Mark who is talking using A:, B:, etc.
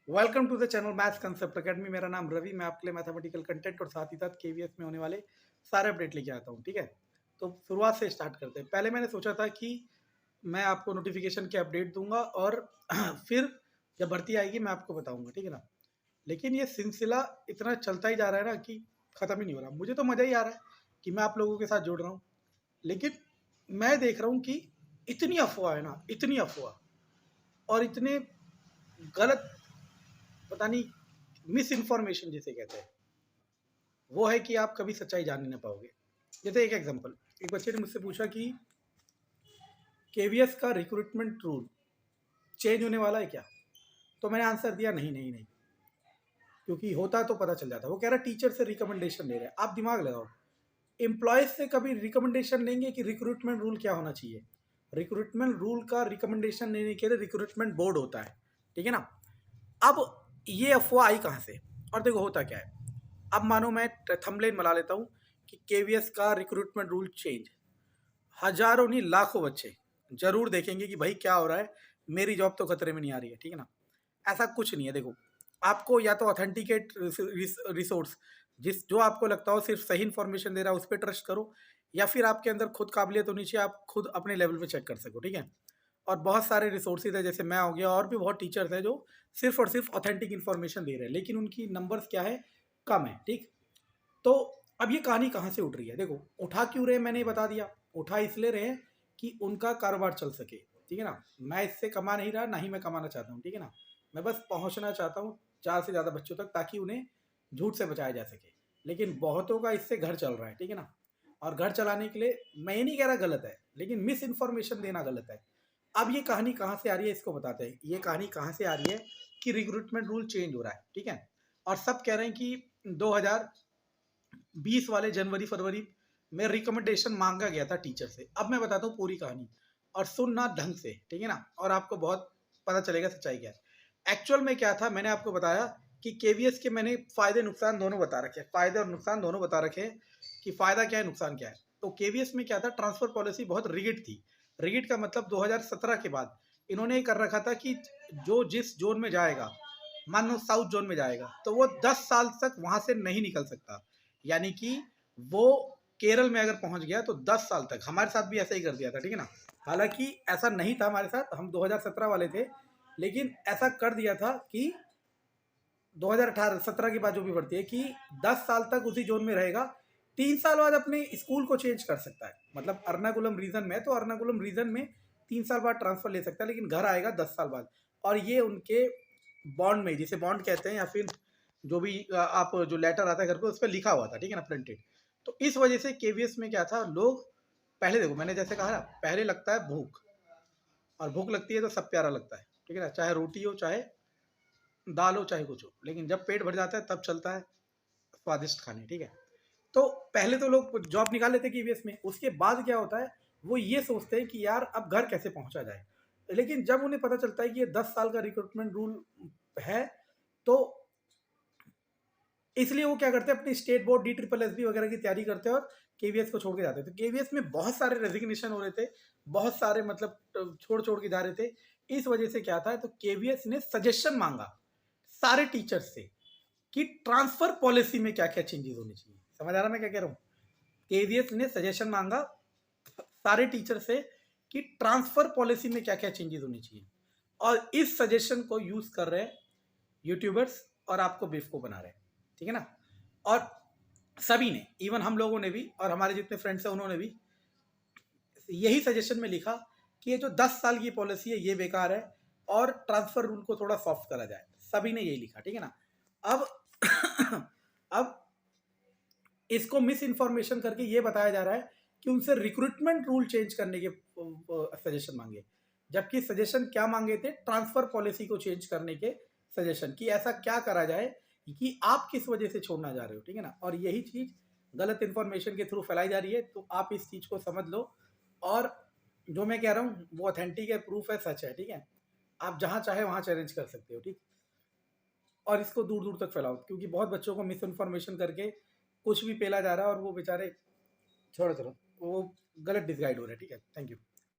A: Welcome to the channel maths concept academy. मेरा नाम रवि। मैं आपके लिए मैथमेटिकल कंटेंट और साथ ही साथ केवीएस में होने वाले सारे अपडेट लेके आता हूँ। ठीक है, तो शुरुआत से स्टार्ट करते हैं। पहले मैंने सोचा था कि मैं आपको नोटिफिकेशन के अपडेट दूंगा और फिर जब भर्ती आएगी मैं आपको बताऊंगा, ठीक है ना। लेकिन ये सिलसिला इतना चलता ही जा रहा है ना कि ख़त्म ही नहीं हो रहा। मुझे तो मज़ा ही आ रहा है कि मैं आप लोगों के साथ जुड़ रहा हूँ, लेकिन मैं देख रहा हूँ कि इतनी अफवाह है ना, इतनी अफवाह और इतने गलत, पता नहीं, मिस इन्फॉर्मेशन जिसे कहते हैं, वो है कि आप कभी सच्चाई जान नहीं पाओगे। जैसे एक एग्जांपल, एक बच्चे ने मुझसे पूछा कि केवीएस का रिक्रूटमेंट रूल चेंज होने वाला है क्या। तो मैंने आंसर दिया नहीं नहीं नहीं, क्योंकि होता तो पता चल जाता। वो कह रहा टीचर से रिकमेंडेशन ले रहे हैं। आप दिमाग लगाओ, एम्प्लॉयज से कभी रिकमेंडेशन लेंगे कि रिक्रूटमेंट रूल क्या होना चाहिए। रिक्रूटमेंट रूल का रिकमेंडेशन लेने के लिए रिक्रूटमेंट बोर्ड होता है, ठीक है ना। अब ये अफवाह आई कहाँ से, और देखो होता क्या है। अब मानो मैं थंबनेल बना लेता हूँ कि केवीएस का रिक्रूटमेंट रूल चेंज, हजारों नहीं लाखों बच्चे जरूर देखेंगे कि भाई क्या हो रहा है, मेरी जॉब तो खतरे में नहीं आ रही है, ठीक है ना। ऐसा कुछ नहीं है। देखो, आपको या तो ऑथेंटिकेट रिसोर्स, जिस जो आपको लगता हो सिर्फ सही इन्फॉर्मेशन दे रहा है उस पर ट्रस्ट करो, या फिर आपके अंदर खुद काबिलियत होनी चाहिए, आप खुद अपने लेवल पे चेक कर सको, ठीक है। और बहुत सारे रिसोर्सेज है, जैसे मैं हो गया और भी बहुत टीचर्स हैं जो सिर्फ और सिर्फ ऑथेंटिक इन्फॉर्मेशन दे रहे हैं, लेकिन उनकी नंबर्स क्या है, कम है, ठीक। तो अब ये कहानी कहाँ से उठ रही है, देखो उठा क्यों रहे मैंने बता दिया। उठा इसलिए रहे कि उनका कारोबार चल सके, ठीक है ना। मैं इससे कमा नहीं रहा, ना ही मैं कमाना चाहता हूँ, ठीक है ना। मैं बस पहुँचना चाहता हूँ ज़्यादा से ज़्यादा बच्चों तक, ताकि उन्हें झूठ से बचाया जा सके। लेकिन बहुतों का इससे घर चल रहा है, ठीक है ना। और घर चलाने के लिए मैं ये नहीं कह रहा गलत है, लेकिन मिस इन्फॉर्मेशन देना गलत है। अब ये कहानी कहाँ से आ रही है इसको बताते हैं। ये कहानी कहाँ से आ रही है कि रिक्रूटमेंट रूल चेंज हो रहा है, ठीक है। और सब कह रहे हैं कि 2020 वाले जनवरी फरवरी में रिकमेंडेशन मांगा गया था टीचर से। अब मैं बताता हूँ पूरी कहानी, और सुनना ढंग से, ठीक है ना, और आपको बहुत पता चलेगा सच्चाई क्या है। एक्चुअल में क्या था, मैंने आपको बताया कि केवीएस के मैंने फायदे नुकसान दोनों बता रखे हैं, फायदे और नुकसान दोनों बता रखे हैं कि फायदा क्या है नुकसान क्या है। तो केवीएस में क्या था, ट्रांसफर पॉलिसी बहुत रिगिड थी। रिगिड का मतलब 2017 के बाद इन्होंने ये कर रखा था कि जो जिस जोन में जाएगा, मान लो साउथ जोन में जाएगा, तो वो 10 साल तक वहां से नहीं निकल सकता। यानी कि वो केरल में अगर पहुंच गया तो 10 साल तक। हमारे साथ भी ऐसा ही कर दिया था, ठीक है ना। हालांकि ऐसा नहीं था हमारे साथ, हम 2017 वाले थे, लेकिन ऐसा कर दिया था कि 2018-17 के बाद जो भी बढ़ती है कि 10 साल तक उसी जोन में रहेगा। 3 साल बाद अपने स्कूल को चेंज कर सकता है। मतलब अर्नाकुलम रीजन में है तो अर्नाकुलम रीजन में 3 साल बाद ट्रांसफर ले सकता है, लेकिन घर आएगा 10 साल बाद। और ये उनके बॉन्ड में, जिसे बॉन्ड कहते हैं, या फिर जो भी आप जो लेटर आता है घर पे उस पर लिखा हुआ था, ठीक है ना, प्रिंटेड। तो इस वजह से केवीएस में क्या था, लोग पहले, देखो मैंने जैसे कहा ना, पहले लगता है भूख, और भूख लगती है तो सब प्यारा लगता है, ठीक है ना। चाहे रोटी हो, चाहे दाल हो, चाहे कुछ हो, लेकिन जब पेट भर जाता है तब चलता है स्वादिष्ट खाने, ठीक है। तो पहले तो लोग जॉब निकाल लेते केवीएस में, उसके बाद क्या होता है, वो ये सोचते हैं कि यार अब घर कैसे पहुंचा जाए। लेकिन जब उन्हें पता चलता है कि ये 10 साल का रिक्रूटमेंट रूल है, तो इसलिए वो क्या करते हैं, अपनी स्टेट बोर्ड DSSS वगैरह की तैयारी करते हैं और केवीएस को छोड़ के जाते हैं। तो केवीएस में बहुत सारे रेजिग्नेशन हो रहे थे, बहुत सारे मतलब छोड़ छोड़ के जा रहे थे। इस वजह से क्या था, तो केवीएस ने सजेशन मांगा सारे टीचर्स से कि ट्रांसफर पॉलिसी में क्या क्या चेंजेस होने चाहिए। समझ आ रहा मैं क्या कह रहा हूँ। केवीएस ने सजेशन मांगा सारे टीचर से कि ट्रांसफर पॉलिसी में क्या क्या चेंजेस होनी चाहिए, और इस सजेशन को यूज कर रहे हैं यूट्यूबर्स और आपको बेवकूफ बना रहे हैं, ठीक है ना। और सभी ने, इवन हम लोगों ने भी और हमारे जितने फ्रेंड्स हैं उन्होंने भी यही सजेशन में लिखा कि ये जो 10 साल की पॉलिसी है ये बेकार है, और ट्रांसफर रूल को थोड़ा सॉफ्ट करा जाए। सभी ने यही लिखा, ठीक है ना। अब अब इसको मिस इन्फॉर्मेशन करके ये बताया जा रहा है कि उनसे रिक्रूटमेंट रूल चेंज करने के सजेशन मांगे, जबकि सजेशन क्या मांगे थे, ट्रांसफर पॉलिसी को चेंज करने के सजेशन, कि ऐसा क्या करा जाए कि आप किस वजह से छोड़ना जा रहे हो, ठीक है ना। और यही चीज गलत इन्फॉर्मेशन के थ्रू फैलाई जा रही है। तो आप इस चीज को समझ लो, और जो मैं कह रहा हूँ वो ऑथेंटिक है, प्रूफ है, सच है, ठीक है। आप जहाँ चाहे वहाँ चैलेंज कर सकते हो, ठीक। और इसको दूर दूर तक फैलाओ, क्योंकि बहुत बच्चों को मिस इन्फॉर्मेशन करके कुछ भी पेला जा रहा है और वो बेचारे, छोड़ो चलो, वो गलत डिसगाइड हो रहा है, ठीक है। Thank you.